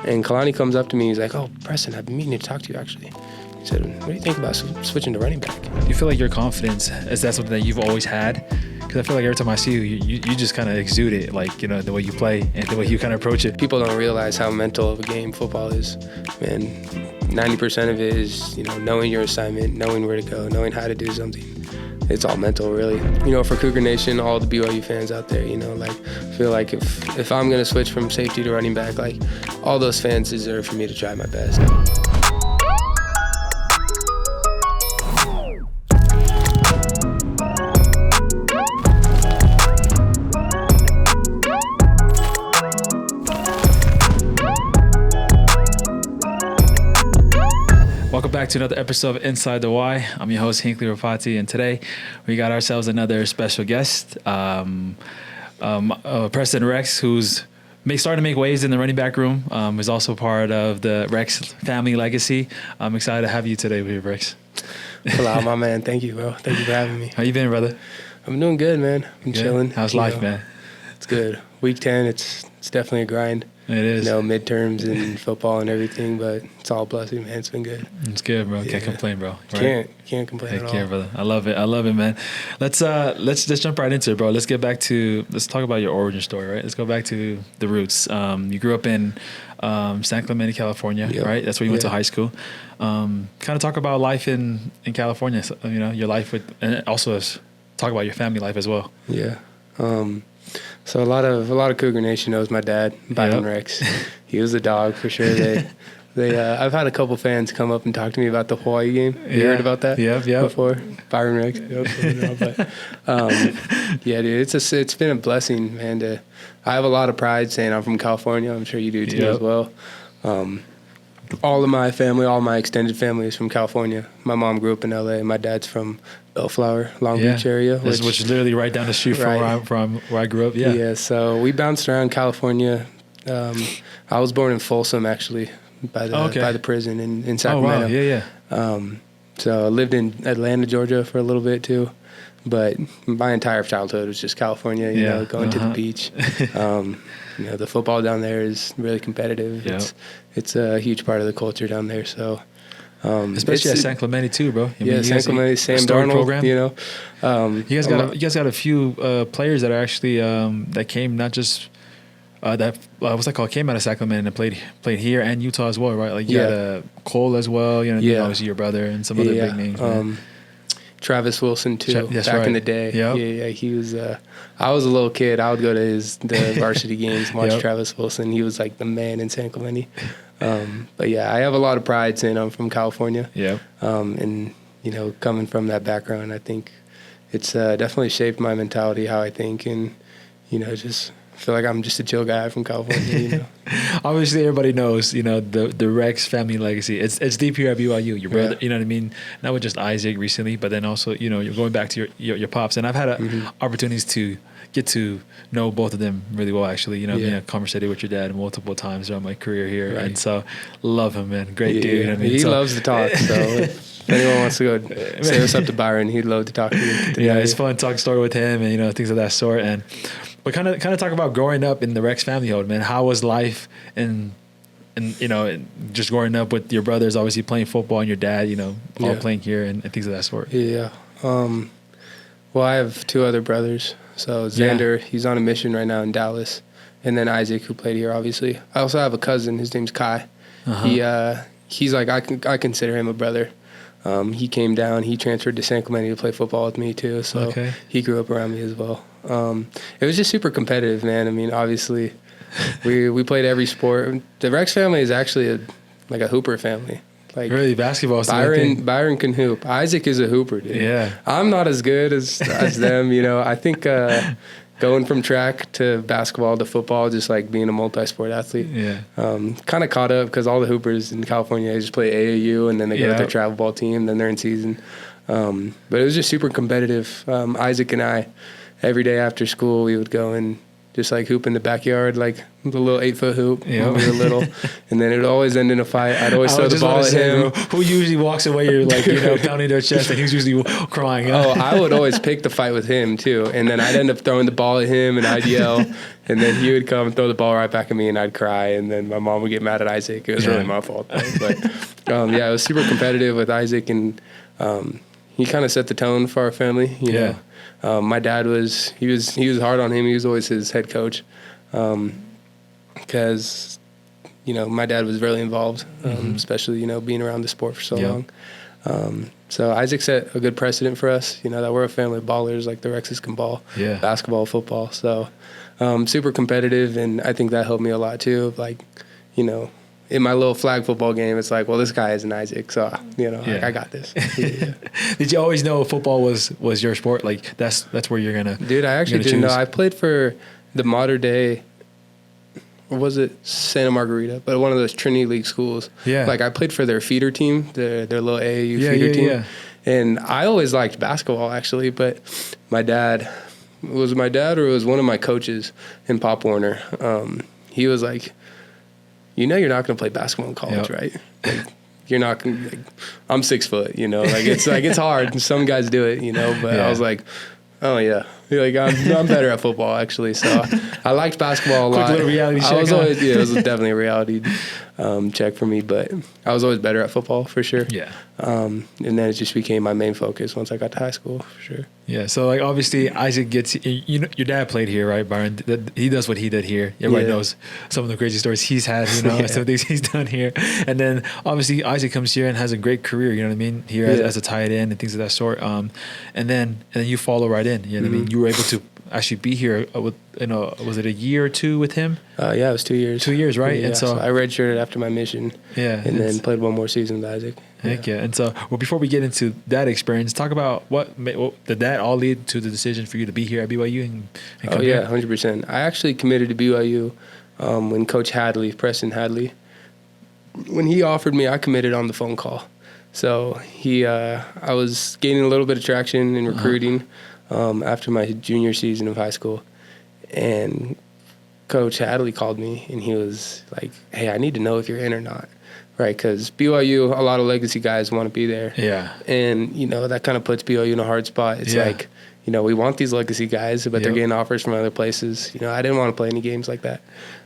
And Kalani comes up to me. He's like, "Oh, Preston, I've been meaning to talk to you actually." He said, "What do you think about switching to running back?" Do you feel like your confidence, is that something that you've always had? Because I feel like every time I see you, you just kind of exude it, like, you know, the way you play and the way you kind of approach it. People don't realize how mental of a game football is. Man, 90% of it is, you know, knowing your assignment, knowing where to go, knowing how to do something. It's all mental, really. You know, for Cougar Nation, all the BYU fans out there, you know, like, I feel like if I'm going to switch from safety to running back, like, all those fans deserve for me to try my best. Welcome back to another episode of Inside the Y. I'm your host, Hinckley Rapati, and today we got ourselves another special guest, Preston Rex, who's starting to make waves in the running back room, is also part of the Rex family legacy. I'm excited to have you today with you, Rex. Hello, my man. Thank you, bro. Thank you for having me. How you been, brother? I'm doing good, man. I'm chilling. How's life, man? It's good. Week 10, it's definitely a grind. It is. You know, midterms and football and everything, but it's all a blessing, man. It's been good. It's good, bro. Yeah. Can't complain, bro. Right? Can't complain at all. Care, brother. I love it, man. Let's jump right into it, bro. Let's talk about your origin story, right? Let's go back to the roots. You grew up in San Clemente, California, right? That's where you went to high school. Kind of talk about life in California. So, you know, your life and also talk about your family life as well. Yeah. So a lot of Cougar Nation knows my dad, Preston Rex. He was a dog for sure. I've had a couple fans come up and talk to me about the Hawaii game. You heard about that? Yeah. Before Preston Rex. Yeah, dude, it's been a blessing, man. I have a lot of pride saying I'm from California. I'm sure you do too as well. All of my family, all my extended family is from California. My mom grew up in LA. My dad's from Bellflower, Long Beach area. Which is literally right down the street from where I grew up. Yeah. Yeah, so we bounced around California. I was born in Folsom, actually, by the prison in Sacramento. Oh, wow. Yeah. So I lived in Atlanta, Georgia for a little bit too. But my entire childhood was just California, you know, going to the beach. You know, the football down there is really competitive. Yeah. It's a huge part of the culture down there. So, especially at San Clemente too, bro. San Clemente, Sam Darnold program. You know, you guys got a few players that are actually that came not just what's that called? Came out of Sacramento and played here and Utah as well, right? Like you had Cole as well. You know, obviously your brother and some other big names. Travis Wilson too. Back in the day. Yep. Yeah. He was. I was a little kid. I would go to the varsity games and watch Travis Wilson. He was like the man in San Clemente. But yeah, I have a lot of pride saying I'm from California. Yeah. And you know, coming from that background, I think it's definitely shaped my mentality, how I think, and you know, just feel like I'm just a chill guy from California. You know. Obviously, everybody knows, you know, the Rex family legacy. It's deep here at BYU. Your brother, you know what I mean? Not with just Isaac recently, but then also, you know, you're going back to your pops. And I've had opportunities to get to know both of them really well, actually. You know, I conversated with your dad multiple times throughout my career here. Right. And so, love him, man. Great dude. Yeah. I mean, he loves to talk, so if anyone wants to go say what's up to Byron, he'd love to talk to you. Yeah, it's fun to talk story with him and, you know, things of that sort. But kind of talk about growing up in the Rex family home, man. How was life and you know, just growing up with your brothers, obviously playing football, and your dad, you know, all playing here and things of that sort. Yeah. Well, I have two other brothers. So Xander, he's on a mission right now in Dallas, and then Isaac, who played here, obviously. I also have a cousin. His name's Kai. He's like I consider him a brother. He came down. He transferred to San Clemente to play football with me too. So he grew up around me as well. It was just super competitive, man. I mean, obviously, we played every sport. The Rex family is actually like a hooper family. Like really, basketball. Byron can hoop. Isaac is a hooper, dude. Yeah, I'm not as good as them. You know, I think going from track to basketball to football, just like being a multi-sport athlete. Yeah. Kind of caught up because all the hoopers in California, they just play AAU and then they go with their travel ball team, then they're in season. But it was just super competitive. Isaac and I, every day after school, we would go and just like hoop in the backyard, like the little 8-foot hoop when we were little. And then it would always end in a fight. I'd always throw the ball at him. Bro, who usually walks away, you're like, pounding their chest, and he's usually crying. Oh, I would always pick the fight with him too. And then I'd end up throwing the ball at him, and I'd yell. And then he would come and throw the ball right back at me, and I'd cry. And then my mom would get mad at Isaac. It was really my fault, though. But it was super competitive with Isaac, and he kind of set the tone for our family. You know, my dad was hard on him. He was always his head coach, because my dad was really involved, especially being around the sport for so long. So Isaac set a good precedent for us. That we're a family of ballers, like the Rexes can ball, basketball, football. So super competitive, and I think that helped me a lot too. Like, in my little flag football game, it's like, well, this guy isn't Isaac, so like, I got this. Did you always know football was your sport? Like that's where you're gonna? Dude, I actually didn't know. I played for the modern day. Or was it Santa Margarita? But one of those Trinity League schools. Yeah. Like I played for their feeder team, their little AAU feeder team. Yeah. And I always liked basketball actually, but my dad or it was one of my coaches in Pop Warner. He was like, you're not going to play basketball in college, right? Like, you're not going to, I'm 6 foot, like it's hard. Some guys do it, but I was like, oh yeah. Like I'm better at football actually, so I liked basketball a lot. Quick little reality check. I was always it was definitely a reality check for me, but I was always better at football for sure. Yeah. And then it just became my main focus once I got to high school for sure. Yeah. So like obviously Isaac gets your dad played here, right, Byron? He does what he did here. Everybody knows some of the crazy stories he's had, some things he's done here. And then obviously Isaac comes here and has a great career. You know what I mean? Here as a tight end and things of that sort. And then you follow right in. You know what I mean? You were able to actually be here with, was it a year or two with him? Yeah, it was 2 years. 2 years, right? Yeah, and so I redshirted after my mission. Yeah. And then played one more season with Isaac. Heck yeah. And so, before we get into that experience, talk about what did that all lead to the decision for you to be here at BYU and come here? 100%. I actually committed to BYU when Coach Hadley, Preston Hadley, when he offered me, I committed on the phone call. So I was gaining a little bit of traction in recruiting after my junior season of high school, and Coach Hadley called me and he was like, "Hey, I need to know if you're in or not." Right, because BYU, a lot of legacy guys want to be there. Yeah. And, that kind of puts BYU in a hard spot. It's like, we want these legacy guys, but they're getting offers from other places. I didn't want to play any games like that.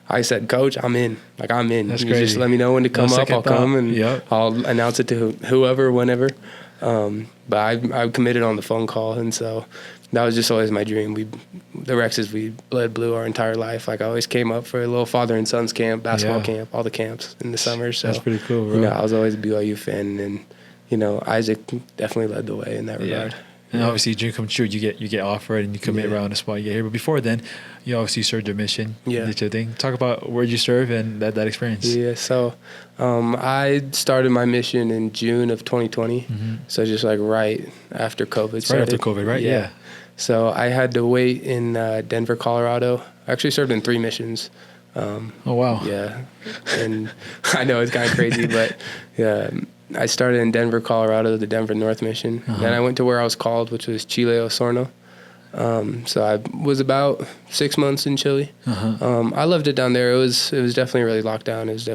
I said, "Coach, I'm in. Like, I'm in. That's crazy. Just let me know when to come up. I'll come, and I'll announce it to whoever, whenever." But I committed on the phone call, and so that was just always my dream. The Rexes, we bled blue our entire life. Like I always came up for a little father and sons camp, basketball camp, all the camps in the summers. So that's pretty cool, bro. I was always a BYU fan, and Isaac definitely led the way in that regard. And obviously, your dream come true. You get offered and you commit right on the spot. You get here, but before then, you obviously served your mission. Yeah, did your thing. Talk about where you serve and that experience. Yeah, so I started my mission in June of 2020. So just like right after COVID started. Right after COVID, right? Yeah. So I had to wait in Denver, Colorado. I actually served in 3 missions. Oh wow. Yeah, and I know it's kind of crazy, but yeah. I started in Denver, Colorado, the Denver North Mission. Then I went to where I was called, which was Chile, Osorno. So I was about 6 months in Chile. I loved it down there. It was definitely really locked down. It was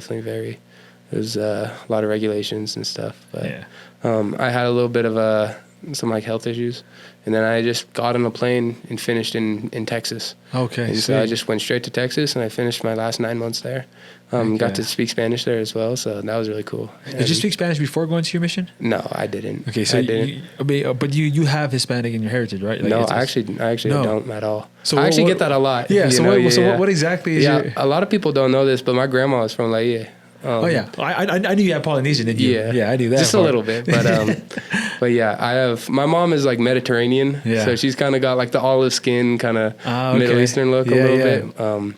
a lot of regulations and stuff. But I had a little bit of some like health issues. And then I just got on a plane and finished in Texas. Okay. And so I just went straight to Texas, and I finished my last 9 months there. Got to speak Spanish there as well, so that was really cool. Did you speak Spanish before going to your mission? No, I didn't. Okay, so but you have Hispanic in your heritage, right? Like no, I actually don't at all. So I actually get that a lot. Yeah. So what exactly is your? A lot of people don't know this, but my grandma is from Laie. I knew you had Polynesian, didn't you? Yeah, I knew that. Just a little bit, but yeah, my mom is like Mediterranean, so she's kind of got like the olive skin, kind of Middle Eastern look a little bit.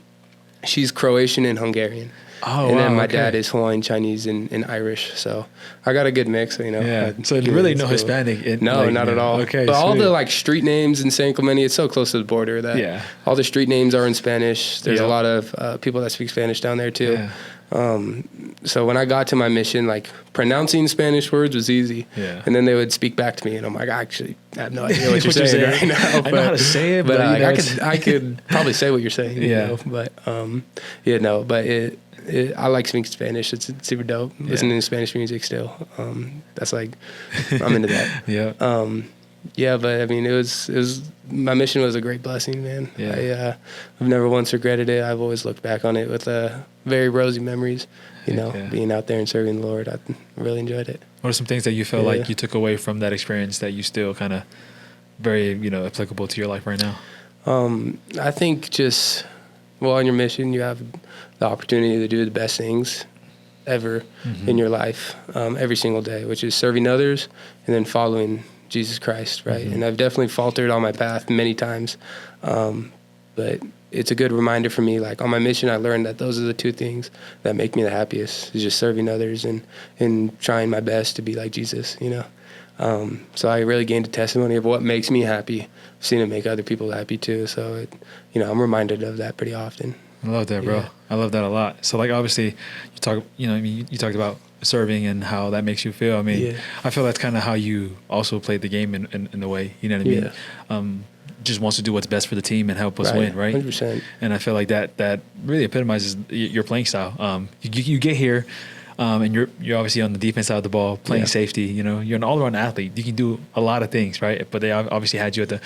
She's Croatian and Hungarian. Oh, and then my dad is Hawaiian, Chinese, and Irish. So I got a good mix, Yeah. So really no Hispanic. No, not at all. Okay. But all the like street names in San Clemente, it's so close to the border that all the street names are in Spanish. There's a lot of people that speak Spanish down there too. So when I got to my mission, like pronouncing Spanish words was easy. Yeah. And then they would speak back to me, and I'm like, I actually have no idea what you're saying right now. I know how to say it, but like, I could probably say what you're saying. Yeah. You know? But but I like speaking Spanish. It's super dope. Yeah. Listening to Spanish music still. That's like, I'm into that. Yeah. But I mean, it was my mission was a great blessing, man. Yeah. I've never once regretted it. I've always looked back on it with very rosy memories. Being out there and serving the Lord, I really enjoyed it. What are some things that you feel like you took away from that experience that you still kind of very, applicable to your life right now? I think just, on your mission, you have the opportunity to do the best things ever in your life, every single day, which is serving others and then following Jesus Christ, right? And I've definitely faltered on my path many times, but it's a good reminder for me. Like on my mission, I learned that those are the two things that make me the happiest: is just serving others and trying my best to be like Jesus. So I really gained a testimony of what makes me happy. I've seen it make other people happy too. So I'm reminded of that pretty often. I love that, bro. I love that a lot. So like obviously you talked about serving and how that makes you feel. I mean, I feel that's kind of how you also played the game in a way. You know what I mean? Just wants to do what's best for the team and help us win, right? 100%. And I feel like that really epitomizes your playing style. You get here, and you're obviously on the defense side of the ball, playing safety. You're an all-around athlete. You can do a lot of things, right? But they obviously had you at the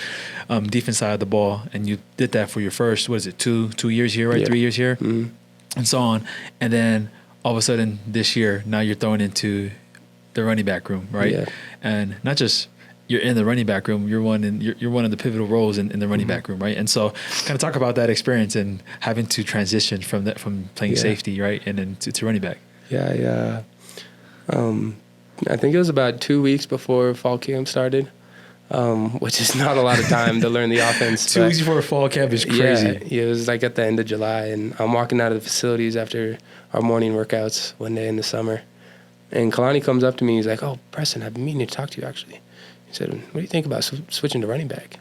defense side of the ball, and you did that for your first, what is it, 2 years here, right? 3 years here, and so on. And then all of a sudden this year, now you're thrown into the running back room, right? Yeah. And not just you're in the running back room, you're one of the pivotal roles in the running back room, right? And so kind of talk about that experience and having to transition from playing safety, right? And then to running back. I think it was about 2 weeks before fall camp started, which is not a lot of time to learn the offense. 2 weeks before fall camp is crazy. Yeah, it was like at the end of July, and I'm walking out of the facilities after our morning workouts one day in the summer, and Kalani comes up to me. He's like, "Oh, Preston, I've been meaning to talk to you actually." He said, "What do you think about switching to running back?"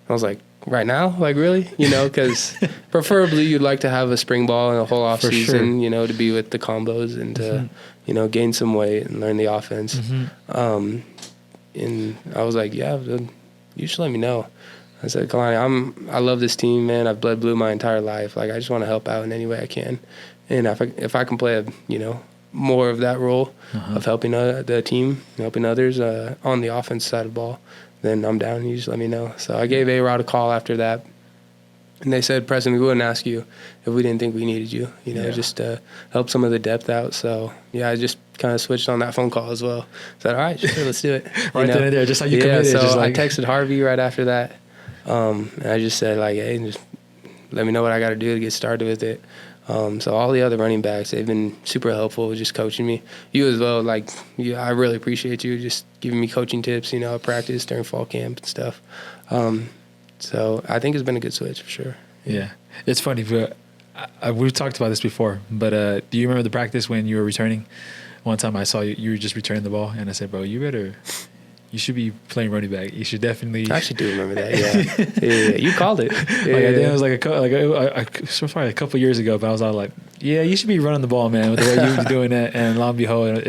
I was like, "Right now? Like really? Because preferably you'd like to have a spring ball and a whole off season, to be with the combos and to, gain some weight and learn the offense." And I was like, "Yeah, you should let me know." I said, "Kalani, I love this team, man. I've bled blue my entire life. Like I just want to help out in any way I can, and if I can play more of that role of helping the team, helping others on the offense side of the ball, then I'm down. You just let me know." So I gave A-Rod a call after that, and they said, "Preston, we wouldn't ask you if we didn't think we needed you, just to help some of the depth out." So, I just kind of switched on that phone call as well. Said, "All right, sure, let's do it." Right then and there, just how you committed. So I texted Harvey right after that, and I just said, like, "Hey, just let me know what I got to do to get started with it." So all the other running backs, they've been super helpful with just coaching me. You as well, like, I really appreciate you just giving me coaching tips, at practice during fall camp and stuff. So I think it's been a good switch for sure. Yeah. It's funny, but we've talked about this before, but do you remember the practice when you were returning? One time I saw you were just returning the ball, and I said, "Bro, you should be playing running back. You should definitely." I actually do remember that. Yeah. You called it. I think it was probably a couple years ago, but I was all like, "Yeah, you should be running the ball, man, with the way you were doing that." And lo and behold,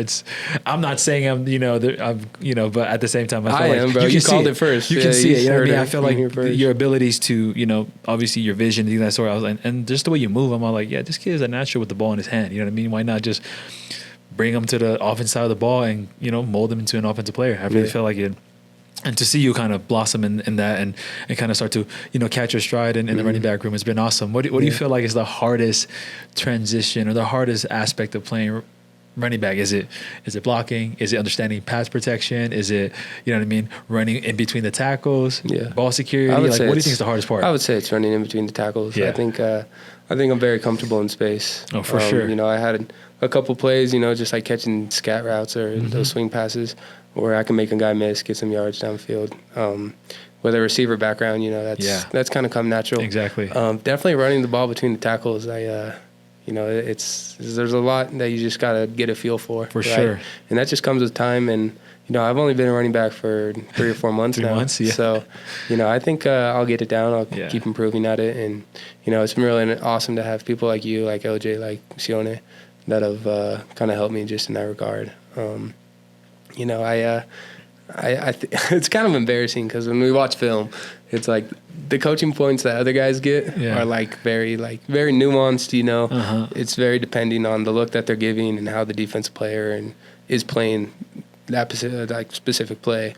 I'm not saying I'm, but at the same time, I feel bro. You called it first. You can see it. You know what I mean? I feel like your abilities to, obviously your vision and that sort. I was like, and just the way you move, I'm all like, yeah, this kid is a natural with the ball in his hand. You know what I mean? Why not just bring him to the offensive side of the ball and, mold him into an offensive player? I really feel like it. And to see you kind of blossom in that and kind of start to, catch your stride in the running back room has been awesome. What do you feel like is the hardest transition or the hardest aspect of playing running back? Is it blocking? Is it understanding pass protection? Is it, running in between the tackles? Yeah. Ball security? Like, what do you think is the hardest part? I would say it's running in between the tackles. Yeah. I think I'm very comfortable in space. Oh, for sure. I had a couple plays, just like catching scat routes or those swing passes where I can make a guy miss, get some yards downfield. With a receiver background, that's kind of come natural. Exactly. Definitely running the ball between the tackles. There's a lot that you just got to get a feel for. For sure. And that just comes with time. And, I've only been a running back for 3 or 4 months now. 3 months, yeah. So, I think I'll get it down. I'll keep improving at it. And, it's been really awesome to have people like you, like LJ, like Sione, that have kind of helped me just in that regard. You know, it's kind of embarrassing because when we watch film, it's like the coaching points that other guys get are very nuanced. You know, it's very depending on the look that they're giving and how the defensive player is playing that specific play.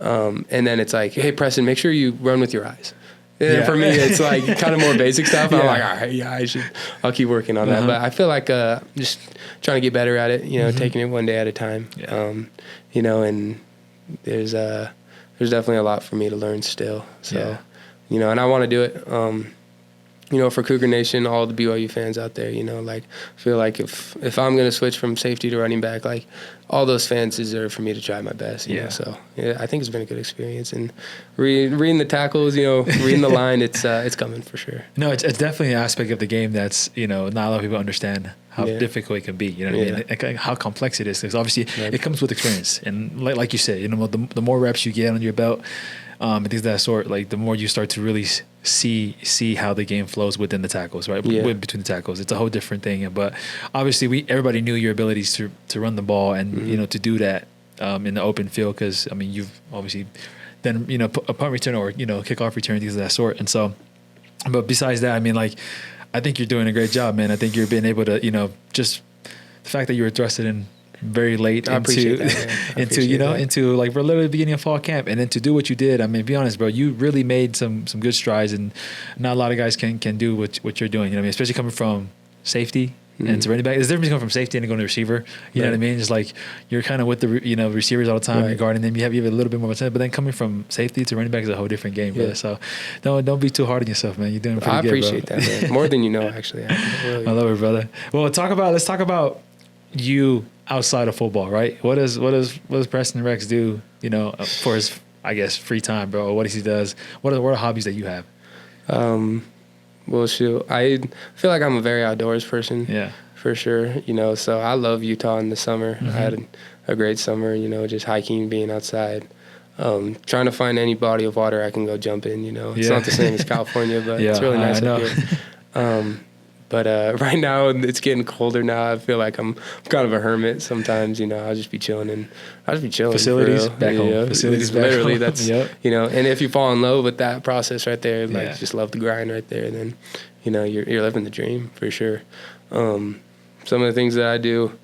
And then it's like, hey, Preston, make sure you run with your eyes. And for me, it's like kind of more basic stuff. I'm like, all right, I'll keep working on that. But I feel like just trying to get better at it, you know, taking it one day at a time. You know, and there's definitely a lot for me to learn still. So, you know, and I want to do it. You know, for Cougar Nation, all the BYU fans out there, you know, like, I feel like if I'm going to switch from safety to running back, like, all those fans deserve for me to try my best, you know. So, I think it's been a good experience. And reading the tackles, you know, reading the line, it's coming for sure. No, it's definitely an aspect of the game that's, you know, not a lot of people understand how difficult it can be, you know what I mean? Like, how complex it is. Because obviously it comes with experience. And like you said, you know, the more reps you get on your belt, things of that sort, like the more you start to really see how the game flows within the tackles, right? Between the tackles, it's a whole different thing. But obviously, everybody knew your abilities to run the ball and you know, to do that in the open field, because I mean, you've obviously then, you know, a punt return or, you know, kickoff return, things of that sort. And so, but besides that, I mean, like, I think you're doing a great job, man. I think you're being able to, you know, just the fact that you were thrusted in very late into like we're literally beginning of fall camp, and then to do what you did, I mean, be honest, bro, you really made some good strides, and not a lot of guys can do what you're doing, you know what I mean? Especially coming from safety and to running back. There's a difference coming from safety and going to receiver, you know what I mean? Just like you're kind of with the receivers all the time, you're guarding them, you have a little bit more time, but then coming from safety to running back is a whole different game, brother. So don't be too hard on yourself, man. You're doing pretty good, bro. I appreciate that, man. More than you know, actually. I love it, brother. Well, let's talk about you outside of football, right? What does Preston Rex do, you know, for his, I guess, free time, bro? What he does? What are hobbies that you have? Well, shoot, I feel like I'm a very outdoors person. Yeah, for sure. You know, so I love Utah in the summer. I had a great summer. You know, just hiking, being outside, trying to find any body of water I can go jump in. You know, it's not the same as California, but it's really nice up here. But right now it's getting colder now. I feel like I'm kind of a hermit sometimes. You know, I'll just be chilling Facilities back home. Facilities back literally home. That's you know. And if you fall in love with that process right there, like just love the grind right there, then you know you're living the dream for sure. Some of the things that I do,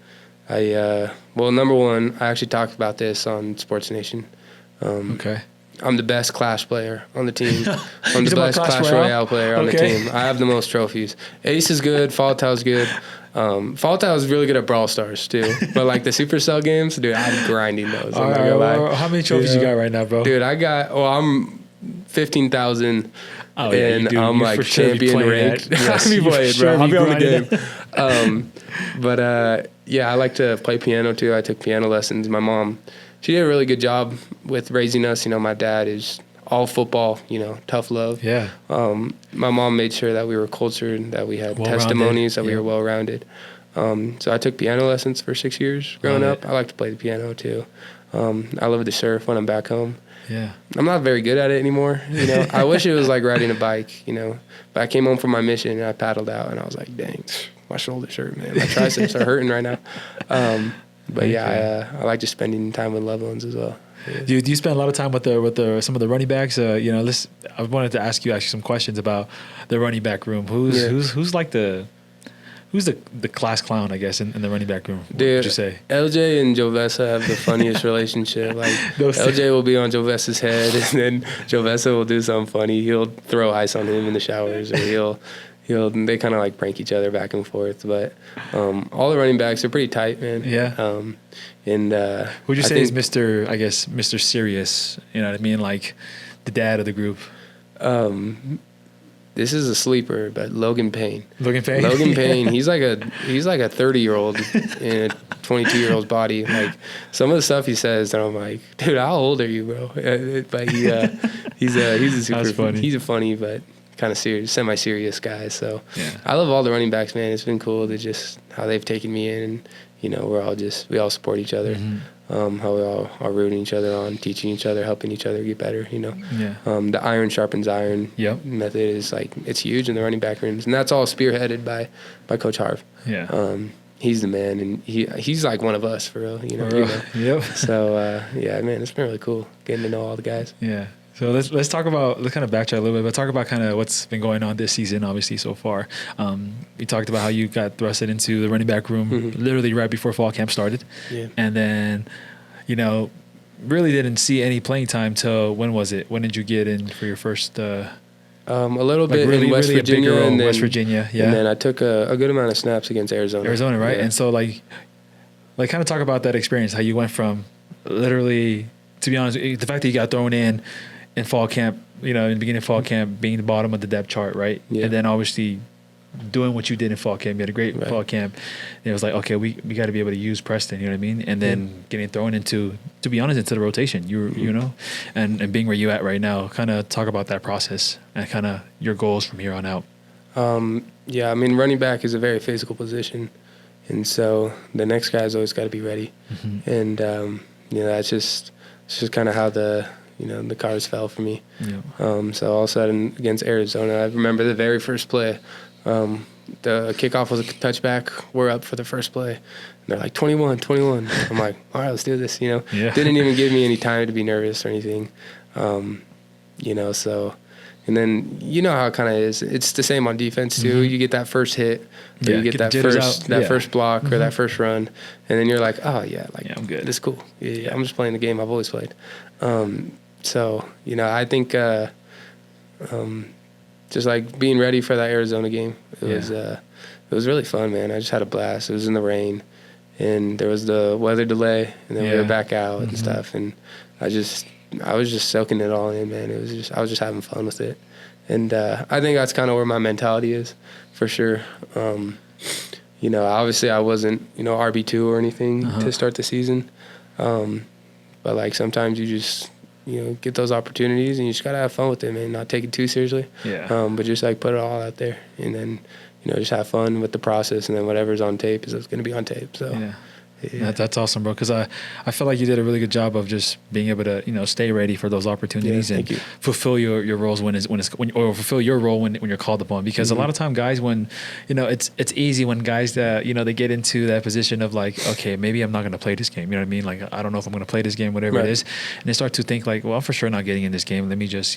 well, number one, I actually talked about this on Sports Nation. Okay. I'm the best Clash player on the team. I'm the best Clash Royale player on the team. I have the most trophies. Ace is good. Faltao's good. Faltao is really good at Brawl Stars too. But like the Supercell games, dude, I'm grinding those. I'm not gonna lie. How many trophies you got right now, bro? Dude, I'm 15,000. Oh, yeah, and I'm like champion ranked. I'll be playing, bro. I'll be on the game. But I like to play piano too. I took piano lessons. My mom, she did a really good job with raising us. You know, my dad is all football, you know, tough love. Yeah. My mom made sure that we were cultured, that we had testimonies, that we were well-rounded. So I took piano lessons for 6 years growing up. I like to play the piano too. I love to surf when I'm back home. Yeah. I'm not very good at it anymore, you know. I wish it was like riding a bike, you know. But I came home from my mission and I paddled out and I was like, dang, my shoulders hurt, man. My triceps are hurting right now. But I like just spending time with loved ones as well. Yeah. Do you spend a lot of time with some of the running backs? You know, I wanted to ask you actually some questions about the running back room. Who's like who's the class clown, I guess, in the running back room? Dude, what would you say? LJ and Jovessa have the funniest relationship. Like LJ will be on Jovessa's head, and then Jovessa will do something funny. He'll throw ice on him in the showers, or they kind of like prank each other back and forth. But all the running backs are pretty tight, man. Yeah. Who'd you say is Mr. Serious? You know what I mean? Like the dad of the group. This is a sleeper, but Logan Payne. Logan Payne. He's like a 30-year-old in a 22-year-old's body. Like some of the stuff he says, and I'm like, dude, how old are you, bro? But he's a super funny. He's a funny but kind of serious, semi-serious guy. So I love all the running backs, man. It's been cool to just how they've taken me in, and you know, we all support each other. Mm-hmm. How we all are rooting each other on, teaching each other, helping each other get better, you know. Yeah. The iron sharpens iron method is like, it's huge in the running back rooms. And that's all spearheaded by Coach Harv. Yeah. he's the man, and he's like one of us for real. You know. Yep. So yeah, man, it's been really cool getting to know all the guys. Yeah. So let's kind of backtrack a little bit, but talk about kind of what's been going on this season, obviously so far. We talked about how you got thrusted into the running back room literally right before fall camp started, and then, really didn't see any playing time till when was it? When did you get in for your first? A little bit in West Virginia, and then West Virginia, yeah. And then I took a good amount of snaps against Arizona. Arizona, right? Yeah. And so like kind of talk about that experience, how you went from literally, to be honest, the fact that you got thrown in fall camp, in the beginning of fall camp, being the bottom of the depth chart, right? Yeah. And then obviously doing what you did in fall camp. You had a great fall camp. And it was like, okay, we got to be able to use Preston, you know what I mean? And then getting thrown into, to be honest, into the rotation, and being where you at right now. Kind of talk about that process and kind of your goals from here on out. Yeah, I mean, running back is a very physical position. And so the next guy's always got to be ready. And, it's just kind of how the cards fell for me. Yeah. So all of a sudden against Arizona, I remember the very first play. The kickoff was a touchback. We're up for the first play. And they're like, 21. I'm like, all right, let's do this, Didn't even give me any time to be nervous or anything. So, and then how it kind of is. It's the same on defense too. You get that first hit, or you get that first block or that first run, and then you're like, oh yeah, I'm good. This is cool. Yeah, I'm just playing the game I've always played. So I think just like being ready for that Arizona game, it was really fun, man. I just had a blast. It was in the rain, and there was the weather delay, and then we were back out and stuff, and I was just soaking it all in, man. I was just having fun with it. And I think that's kind of where my mentality is, for sure. Obviously I wasn't, RB2 or anything to start the season. But like sometimes you just, get those opportunities and you just got to have fun with it, man, not take it too seriously. Yeah. But just like put it all out there and then, just have fun with the process, and then whatever's on tape is going to be on tape. So. Yeah. Yeah. That's awesome, bro. Because I feel like you did a really good job of just being able to stay ready for those opportunities and fulfill your roles or fulfill your role when you're called upon. Because a lot of time, guys, when it's easy when guys that they get into that position of like, okay, maybe I'm not going to play this game. You know what I mean? Like I don't know if I'm going to play this game, whatever it is, and they start to think like, well, I'm for sure not getting in this game. Let me just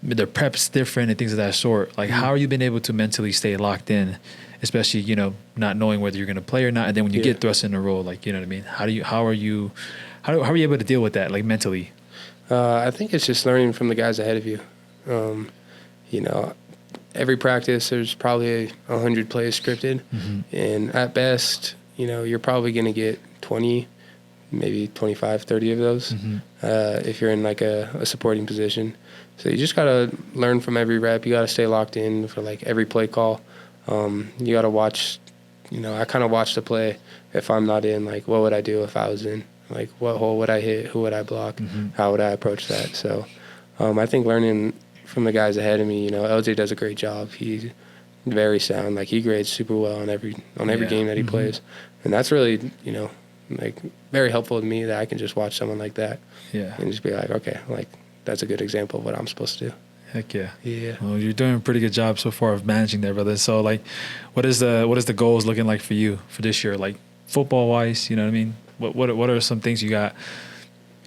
their prep's different and things of that sort. Like how are you been able to mentally stay locked in? Especially, not knowing whether you're going to play or not. And then when you get thrust in a role, like, you know what I mean? How are you able to deal with that, like mentally? I think it's just learning from the guys ahead of you. Every practice, there's probably 100 plays scripted. And at best, you're probably going to get 20, maybe 25, 30 of those if you're in like a supporting position. So you just got to learn from every rep. You got to stay locked in for like every play call. You got to watch, I kind of watch the play. If I'm not in, like, what would I do if I was in? Like, what hole would I hit? Who would I block? How would I approach that? So I think learning from the guys ahead of me, LJ does a great job. He's very sound. Like, he grades super well on every game that he plays. And that's really, like, very helpful to me that I can just watch someone like that and just be like, okay, like, that's a good example of what I'm supposed to do. Heck yeah. Yeah. Well, you're doing a pretty good job so far of managing that, brother. So like, what is the goals looking like for you for this year? Like football wise, you know what I mean? What are some things you got,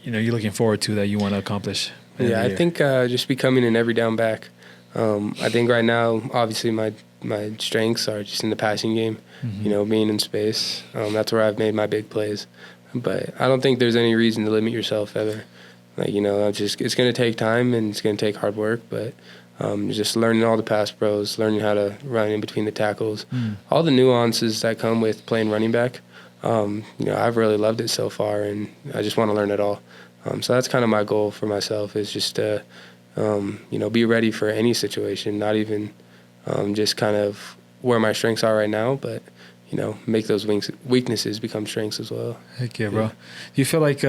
you're looking forward to that you want to accomplish? Yeah, I think just becoming an every down back. I think right now, obviously my strengths are just in the passing game, being in space. That's where I've made my big plays. But I don't think there's any reason to limit yourself ever. Like, it's going to take time and it's going to take hard work, but just learning all the pass pros, learning how to run in between the tackles, all the nuances that come with playing running back. I've really loved it so far, and I just want to learn it all. So that's kind of my goal for myself is just to, be ready for any situation, not even just kind of where my strengths are right now, but, make those weaknesses become strengths as well. Heck yeah, bro. Do you feel like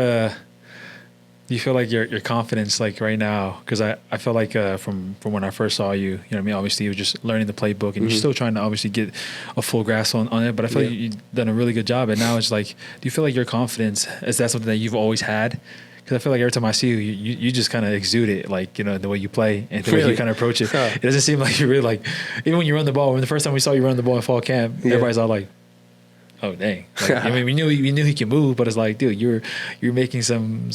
your confidence, like right now, because I feel like from when I first saw you, what I mean, obviously you were just learning the playbook and you're still trying to obviously get a full grasp on it, but I feel like you've done a really good job. And now it's like, do you feel like your confidence, is that something that you've always had? Because I feel like every time I see you just kind of exude it, like, the way you play and the way you kind of approach it. It doesn't seem like you're really like, even when you run the ball, when the first time we saw you run the ball in fall camp, everybody's all like, oh dang. Like, I mean, we knew he can move, but it's like, dude, you're making some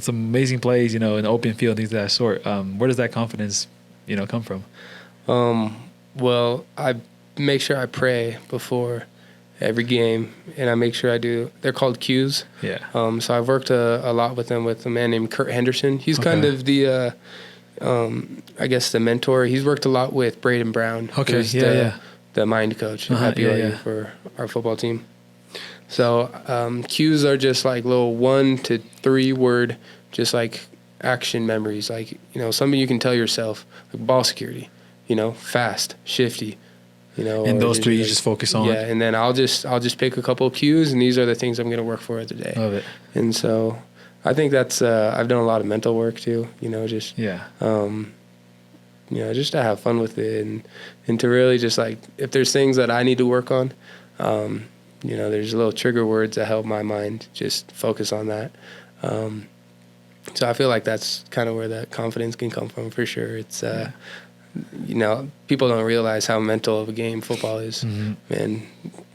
amazing plays, in the open field, things of that sort. Where does that confidence, come from? Well, I make sure I pray before every game, and I make sure I do. They're called cues. Yeah. So I've worked a lot with them with a man named Kurt Henderson. He's kind of the, I guess, the mentor. He's worked a lot with Braden Brown. Okay. The mind coach at BYU for our football team. So cues are just like little 1 to 3 word, just like action memories. Like, something you can tell yourself, like ball security, fast, shifty, And those 3 you just focus on. Yeah, and then I'll just pick a couple of cues, and these are the things I'm going to work for today. Love it. And so I think that's I've done a lot of mental work too. Just just to have fun with it, and to really just like, if there's things that I need to work on, there's little trigger words that help my mind just focus on that. So I feel like that's kind of where that confidence can come from for sure. It's people don't realize how mental of a game football is. Mm-hmm. And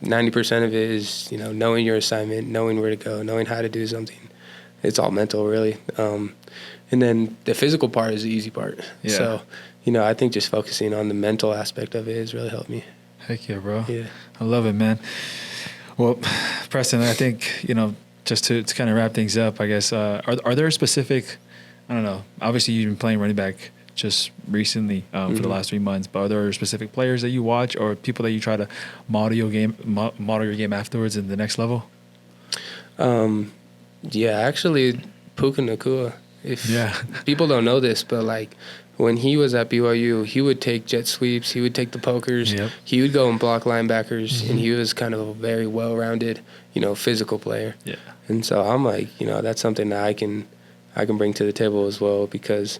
90% of it is, knowing your assignment, knowing where to go, knowing how to do something. It's all mental, really. And then the physical part is the easy part. Yeah. So, I think just focusing on the mental aspect of it has really helped me. Heck yeah, bro. Yeah. I love it, man. Well, Preston, I think, just to kind of wrap things up, I guess, are there specific, I don't know, obviously you've been playing running back just recently for the last 3 months, but are there specific players that you watch or people that you try to model your game afterwards in the next level? Yeah, actually, Puka Nacua. People don't know this, but like when he was at BYU, he would take jet sweeps, he would take the pokers, he would go and block linebackers, and he was kind of a very well-rounded, physical player. Yeah. And so I'm like, that's something that I can bring to the table as well, because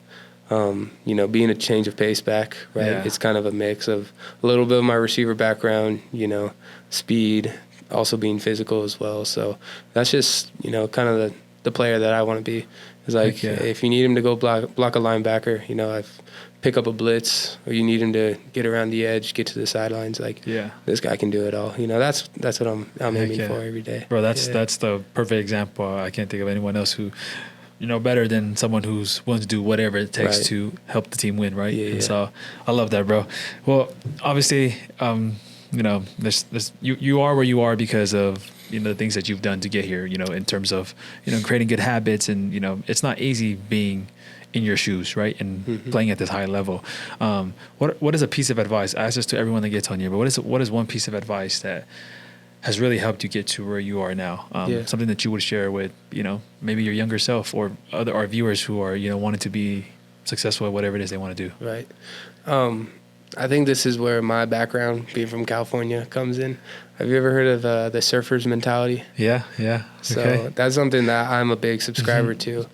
being a change of pace back, right? Yeah. It's kind of a mix of a little bit of my receiver background, speed, also being physical as well. So that's just, kind of the player that I want to be. It's like, if you need him to go block a linebacker, I've pick up a blitz, or you need him to get around the edge, get to the sidelines. Like, this guy can do it all. That's what I'm aiming for every day. Bro, that's the perfect example. I can't think of anyone else who, better than someone who's willing to do whatever it takes to help the team win, right? And so I love that, bro. Well, obviously, there's you are where you are because of the things that you've done to get here. In terms of creating good habits, and it's not easy being in your shoes, right? And playing at this high level. What is a piece of advice? I ask this to everyone that gets on here, but what is one piece of advice that has really helped you get to where you are now? Something that you would share with, maybe your younger self or our viewers who are, wanting to be successful at whatever it is they want to do. Right. I think this is where my background, being from California, comes in. Have you ever heard of the surfer's mentality? Yeah. So that's something that I'm a big subscriber to.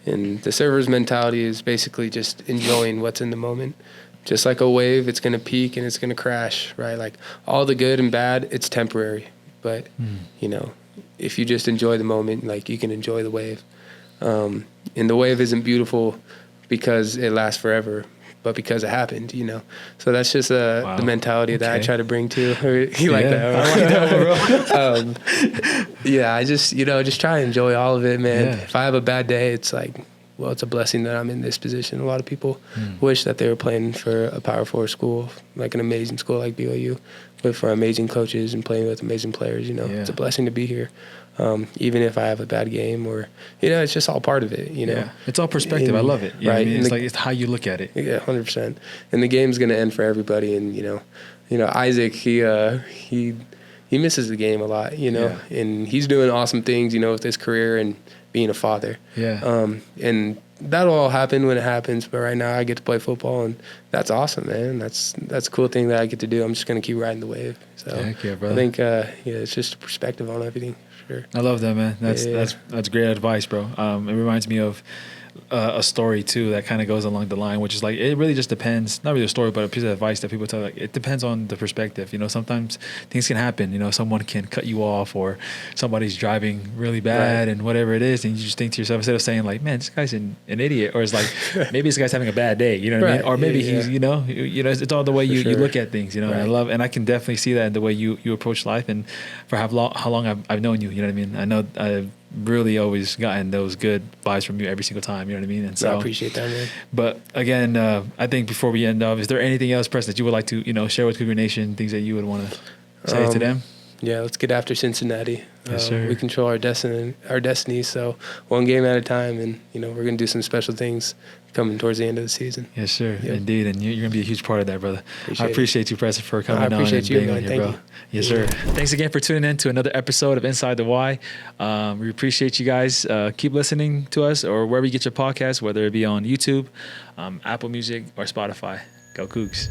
And the surfer's mentality is basically just enjoying what's in the moment. Just like a wave, it's going to peak and it's going to crash, right? Like all the good and bad, it's temporary. But, if you just enjoy the moment, like you can enjoy the wave. And the wave isn't beautiful because it lasts forever, but because it happened, So that's just the mentality that I try to bring to. You like that? I like that one, bro. I just, just try to enjoy all of it, man. Yeah. If I have a bad day, it's like, well, it's a blessing that I'm in this position. A lot of people wish that they were playing for a Power 4 school, like an amazing school like BYU, but for amazing coaches and playing with amazing players, It's a blessing to be here. Even if I have a bad game or, it's just all part of it, Yeah. It's all perspective. I love it. Right. It's like, it's how you look at it. Yeah, 100%. And the game's going to end for everybody. And, Isaac, he misses the game a lot, and he's doing awesome things, with his career and being a father. Yeah. And that'll all happen when it happens. But right now I get to play football, and that's awesome, man. That's a cool thing that I get to do. I'm just going to keep riding the wave. So Heck yeah, brother. I think, it's just a perspective on everything. sure. I love that, man. That's great advice, bro. It reminds me of a story too that kind of goes along the line, which is like, it really just depends. Not really a story, but a piece of advice that people tell. Like, it depends on the perspective. You know, sometimes things can happen. You know, someone can cut you off, or somebody's driving really bad, and whatever it is, and you just think to yourself, instead of saying like, "Man, this guy's an idiot," or it's like, maybe this guy's having a bad day. You know what I mean? Or maybe he's, you know, it's all the way you look at things. You know, and I can definitely see that in the way you approach life, and for how long I've known you. You know what I mean? I know I've really always gotten those good vibes from you every single time. You know what I mean? And so I appreciate that, man. But again, I think before we end off, is there anything else, Preston, that you would like to, you know, share with Cougar Nation, things that you would want to say to them? Yeah, let's get after Cincinnati. Yes, sir. We control our destiny. So one game at a time, and you know we're gonna do some special things coming towards the end of the season. Yes, sir. Yep. Indeed, and you're gonna be a huge part of that, brother. I appreciate you, Preston, for coming on and being on here, bro. Yes, sir. Thanks again for tuning in to another episode of Inside the Y. We appreciate you guys. Keep listening to us, or wherever you get your podcasts, whether it be on YouTube, Apple Music, or Spotify. Go Cougs.